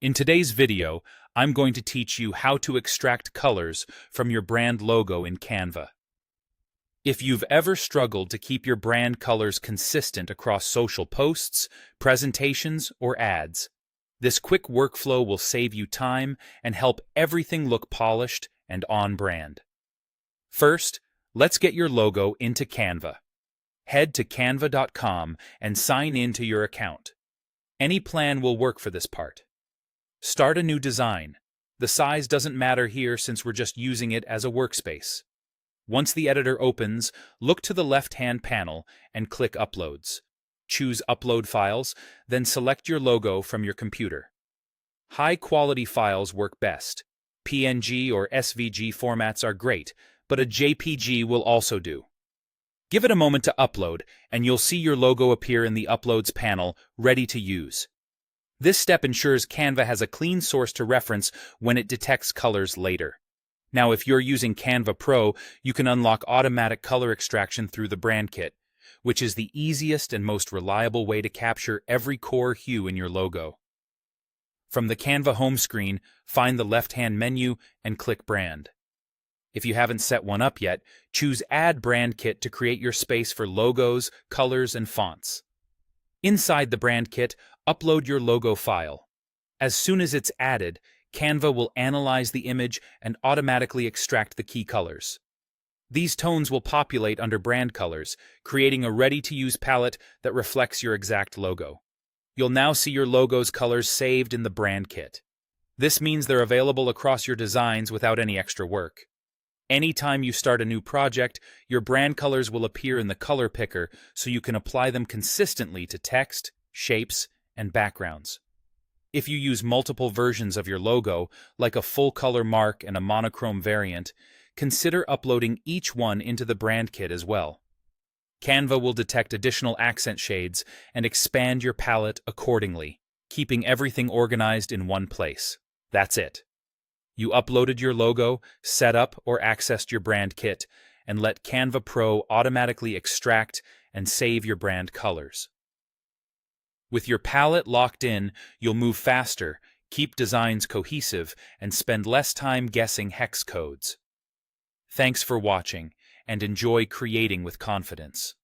In today's video, I'm going to teach you how to extract colors from your brand logo in Canva. If you've ever struggled to keep your brand colors consistent across social posts, presentations, or ads, this quick workflow will save you time and help everything look polished and on brand. First, let's get your logo into Canva. Head to canva.com and sign in to your account. Any plan will work for this part. Start a new design. The size doesn't matter here since we're just using it as a workspace. Once the editor opens, look to the left-hand panel and click Uploads. Choose Upload Files, then select your logo from your computer. High-quality files work best. PNG or SVG formats are great, but a JPG will also do. Give it a moment to upload, and you'll see your logo appear in the Uploads panel, ready to use. This step ensures Canva has a clean source to reference when it detects colors later. Now, if you're using Canva Pro, you can unlock automatic color extraction through the brand kit, which is the easiest and most reliable way to capture every core hue in your logo. From the Canva home screen, find the left-hand menu and click Brand. If you haven't set one up yet, choose Add Brand Kit to create your space for logos, colors, and fonts. Inside the brand kit, upload your logo file. As soon as it's added, Canva will analyze the image and automatically extract the key colors. These tones will populate under brand colors, creating a ready-to-use palette that reflects your exact logo. You'll now see your logo's colors saved in the brand kit. This means they're available across your designs without any extra work. Anytime you start a new project, your brand colors will appear in the color picker so you can apply them consistently to text, shapes, and backgrounds. If you use multiple versions of your logo, like a full-color mark and a monochrome variant, consider uploading each one into the brand kit as well. Canva will detect additional accent shades and expand your palette accordingly, keeping everything organized in one place. That's it. You uploaded your logo, set up or accessed your brand kit, and let Canva Pro automatically extract and save your brand colors. With your palette locked in, you'll move faster, keep designs cohesive, and spend less time guessing hex codes. Thanks for watching, and enjoy creating with confidence.